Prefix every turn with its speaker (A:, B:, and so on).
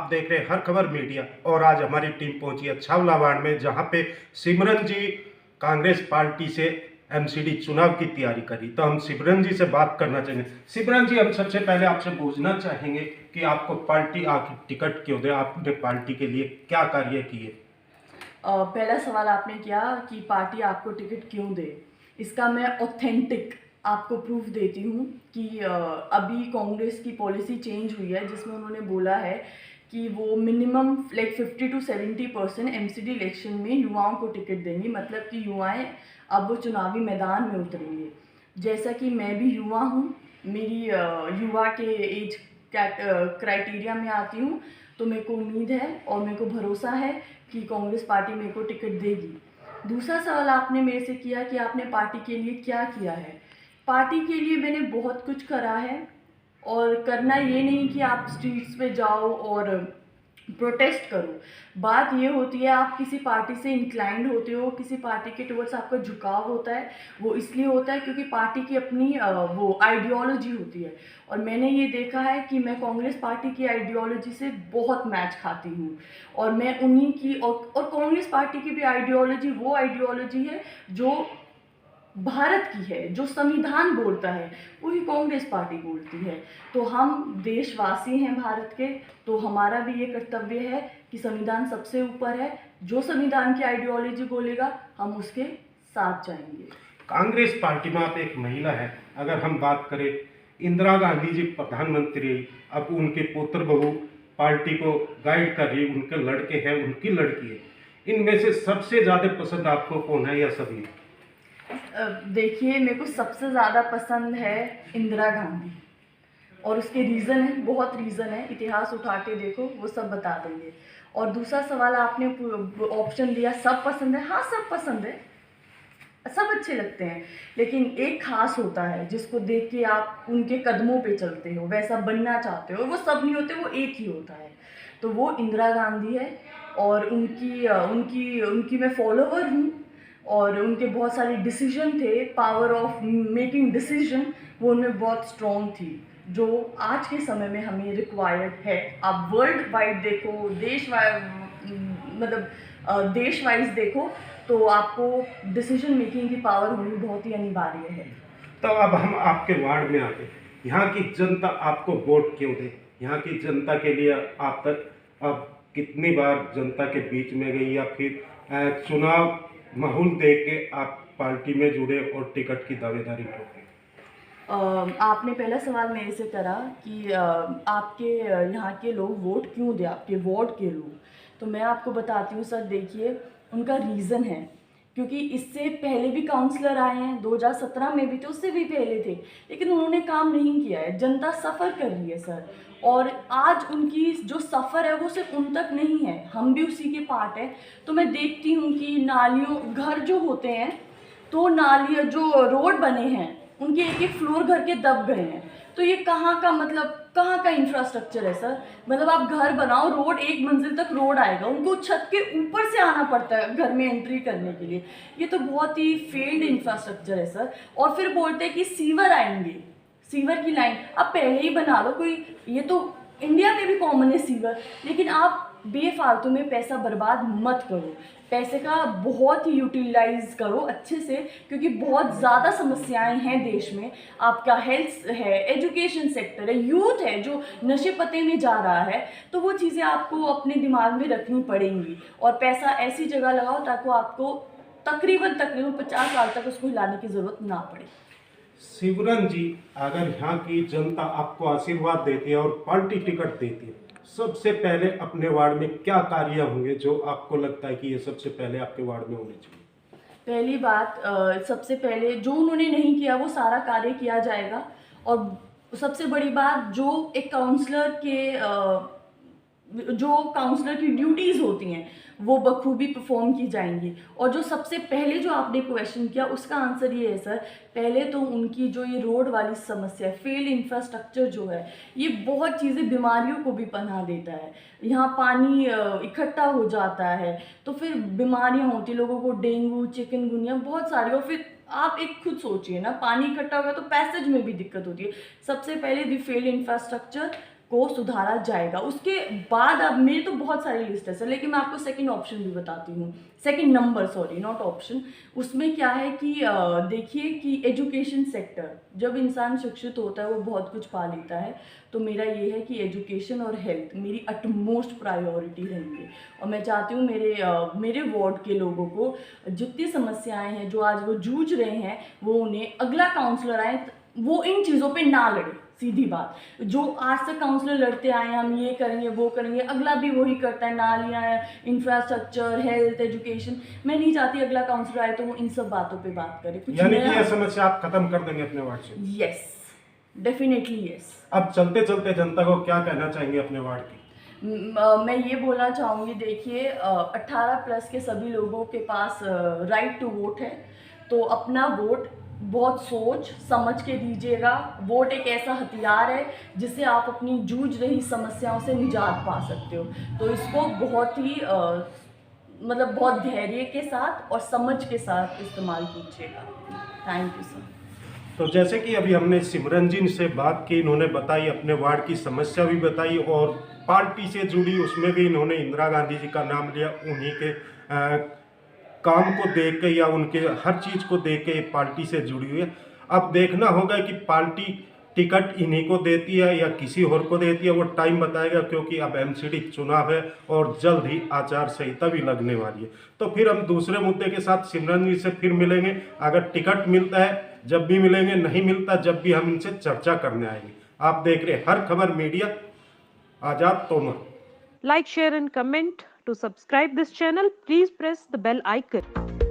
A: आप देख रहे हैं हर खबर मीडिया और आज हमारी टीम पहुंची है छावला वार्ड में, जहां पे सिमरन जी कांग्रेस पार्टी से एमसीडी चुनाव की तैयारी करी। तो हम सिमरन जी से बात करना चाहेंगे। सिमरन जी, हम सबसे पहले आपसे पूछना चाहेंगे कि आपको पार्टी आखिर टिकट क्यों दे, आपने पार्टी के लिए क्या कार्य किए?
B: पहला सवाल आपने किया कि पार्टी आपको टिकट क्यों दे। इसका मैं ऑथेंटिक आपको प्रूफ देती हूँ कि अभी कांग्रेस की पॉलिसी चेंज हुई है, जिसमें उन्होंने बोला है कि वो minimum like 50 to 70% MCD election में युवाओं को टिकट देंगी। मतलब कि युवाएं अब वो चुनावी मैदान में उतरेंगे। जैसा कि मैं भी युवा हूँ, मेरी युवा के एज क्राइटेरिया में आती हूँ, तो मेरे को उम्मीद है और मेरे को भरोसा है कि कांग्रेस पार्टी मेरे को टिकट देगी। दूसरा सवाल आपने मेरे से किया कि आपने पार्टी के लिए क्या किया है। पार्टी के लिए मैंने बहुत कुछ करा है, और करना ये नहीं कि आप स्ट्रीट्स पे जाओ और प्रोटेस्ट करो। बात ये होती है, आप किसी पार्टी से इंक्लाइंड होते हो, किसी पार्टी के टुवर्ड्स आपका झुकाव होता है, वो इसलिए होता है क्योंकि पार्टी की अपनी वो आइडियोलॉजी होती है। और मैंने ये देखा है कि मैं कांग्रेस पार्टी की आइडियोलॉजी से बहुत मैच खाती हूँ, और मैं उन्हीं की और कांग्रेस पार्टी की भी आइडियोलॉजी वो आइडियोलॉजी है जो भारत की है, जो संविधान बोलता है वही कांग्रेस पार्टी बोलती है। तो हम देशवासी हैं भारत के, तो हमारा भी ये कर्तव्य है कि संविधान सबसे ऊपर है। जो संविधान की आइडियोलॉजी बोलेगा हम उसके साथ जाएंगे।
A: कांग्रेस पार्टी में आप एक महिला है। अगर हम बात करें, इंदिरा गांधी जी प्रधानमंत्री, अब उनके पुत्र बहू पार्टी को गाइड कर रही, उनके लड़के हैं, उनकी लड़की है। इनमें से सबसे ज्यादा पसंद आपको कौन है या सभी?
B: देखिए, मेरे को सबसे ज़्यादा पसंद है इंदिरा गांधी, और उसके रीज़न है, बहुत रीज़न है। इतिहास उठा के देखो, वो सब बता देंगे। और दूसरा सवाल आपने ऑप्शन दिया, सब पसंद है। हाँ, सब पसंद है, सब अच्छे लगते हैं, लेकिन एक खास होता है जिसको देख के आप उनके कदमों पे चलते हो, वैसा बनना चाहते हो। वो सब नहीं होते, वो एक ही होता है। तो वो इंदिरा गांधी है, और उनकी उनकी उनकी मैं फॉलोवर हूँ, और उनके बहुत सारे डिसीजन थे, पावर ऑफ मेकिंग डिसीजन, वो उनमें बहुत स्ट्रॉन्ग थी, जो आज के समय में हमें रिक्वायर्ड है। आप वर्ल्ड वाइड देखो, मतलब देश वाइज देखो, तो आपको डिसीजन मेकिंग की पावर होनी बहुत ही अनिवार्य है।
A: तो अब हम आपके वार्ड में आते, यहाँ की जनता आपको वोट क्यों दे? यहाँ की जनता के लिए आप तक अब कितनी बार जनता के बीच में गई, या फिर चुनाव माहौल देख के आप पार्टी में जुड़े और टिकट की दावेदारी ठोकी?
B: आपने पहला सवाल मेरे से करा कि आपके यहाँ के लोग वोट क्यों दे, आपके वार्ड के लोग। तो मैं आपको बताती हूँ सर, देखिए, उनका रीज़न है, क्योंकि इससे पहले भी काउंसलर आए हैं, 2017 में भी थे, उससे भी पहले थे, लेकिन उन्होंने काम नहीं किया है। जनता सफ़र कर रही है सर, और आज उनकी जो सफ़र है वो सिर्फ उन तक नहीं है, हम भी उसी के पार्ट है। तो मैं देखती हूँ कि नालियों, घर जो होते हैं, तो नाली जो रोड बने हैं, उनके एक एक फ्लोर घर के दब गए हैं। तो ये कहाँ का, मतलब कहाँ का इंफ्रास्ट्रक्चर है सर? मतलब आप घर बनाओ, रोड एक मंजिल तक रोड आएगा, उनको छत के ऊपर से आना पड़ता है घर में एंट्री करने के लिए। ये तो बहुत ही फेल्ड इंफ्रास्ट्रक्चर है सर। और फिर बोलते हैं कि सीवर आएंगे, सीवर की लाइन आप पहले ही बना लो कोई। ये तो इंडिया में भी कॉमन है सीवर, लेकिन आप बेफालतू में पैसा बर्बाद मत करो। पैसे का बहुत ही यूटिलाइज करो अच्छे से, क्योंकि बहुत ज़्यादा समस्याएं हैं देश में। आपका हेल्थ है, एजुकेशन सेक्टर है, यूथ है जो नशे पते में जा रहा है। तो वो चीज़ें आपको अपने दिमाग में रखनी पड़ेंगी, और पैसा ऐसी जगह लगाओ ताकि आपको तकरीबन 50 साल तक उसको हिलाने की ज़रूरत ना पड़े।
A: सिमरन जी, अगर यहाँ की जनता आपको आशीर्वाद देती है और पार्टी टिकट देती है, सबसे पहले अपने वार्ड में क्या कार्य होंगे जो आपको लगता है कि ये सबसे पहले आपके वार्ड में होने चाहिए?
B: पहली बात, सबसे पहले जो उन्होंने नहीं किया वो सारा कार्य किया जाएगा। और सबसे बड़ी बात, जो एक काउंसलर के जो काउंसलर की ड्यूटीज़ होती हैं वो बखूबी परफॉर्म की जाएंगी। और जो सबसे पहले जो आपने क्वेश्चन किया, उसका आंसर ये है सर, पहले तो उनकी जो ये रोड वाली समस्या है, फेल इंफ्रास्ट्रक्चर जो है, ये बहुत चीज़ें, बीमारियों को भी पनाह देता है। यहाँ पानी इकट्ठा हो जाता है, तो फिर बीमारियाँ होती, लोगों को डेंगू, चिकनगुनिया, बहुत सारी। और फिर आप एक खुद सोचिए ना, पानी इकट्ठा होगा तो पैसेज में भी दिक्कत होती है। सबसे पहले दी फेल इंफ्रास्ट्रक्चर, को सुधारा जाएगा। उसके बाद अब मेरी तो बहुत सारी लिस्ट है सर, लेकिन मैं आपको सेकंड ऑप्शन भी बताती हूँ, second number, sorry not option. उसमें क्या है कि देखिए कि एजुकेशन सेक्टर, जब इंसान शिक्षित होता है वो बहुत कुछ पा लेता है। तो मेरा ये है कि एजुकेशन और हेल्थ मेरी अटमोस्ट प्रायोरिटी रहेंगे। और मैं चाहती हूँ मेरे वार्ड के लोगों को जितनी समस्याएं हैं जो आज वो जूझ रहे हैं, वो उन्हें अगला काउंसलर आए वो इन चीज़ों पे ना लड़े। सीधी बात, जो आज तक काउंसलर लड़ते आए हैं, हम ये करेंगे वो करेंगे, अगला भी वही करता है, नालियाँ, इंफ्रास्ट्रक्चर, हेल्थ, एजुकेशन। मैं नहीं चाहती अगला काउंसलर आए तो वो इन सब बातों पे बात करे। कुछ
A: यानी कि
B: नया-
A: यह समस्या आप खत्म कर देंगे अपने वार्ड से?
B: Yes, definitely yes.
A: अब चलते चलते जनता को क्या कहना चाहेंगे अपने वार्ड की?
B: मैं ये बोलना चाहूँगी, देखिए 18 प्लस के सभी लोगों के पास राइट टू वोट है, तो अपना वोट बहुत सोच समझ के दीजिएगा। वोट एक ऐसा हथियार है जिससे आप अपनी जूझ रही समस्याओं से निजात पा सकते हो। तो इसको बहुत ही मतलब बहुत धैर्य के साथ और समझ के साथ इस्तेमाल कीजिएगा। Thank you sir.
A: तो जैसे कि अभी हमने सिमरन जी से बात की, इन्होंने बताई, अपने वार्ड की समस्या भी बताई और पार्टी से जुड़ी उसमें भी इन्होंने इंदिरा गांधी जी का नाम लिया। उन्हीं के काम को देख के या उनके हर चीज़ को देख के पार्टी से जुड़ी हुई है। अब देखना होगा कि पार्टी टिकट इन्हीं को देती है या किसी और को देती है, वो टाइम बताएगा, क्योंकि अब एमसीडी चुनाव है और जल्द ही आचार संहिता भी लगने वाली है। तो फिर हम दूसरे मुद्दे के साथ सिमरन जी से फिर मिलेंगे। अगर टिकट मिलता है जब भी मिलेंगे, नहीं मिलता जब भी हम इनसे चर्चा करने आएंगे। आप देख रहे हर खबर media, Azad Tomar.
C: Like, share and comment. To subscribe this channel, please press the bell icon.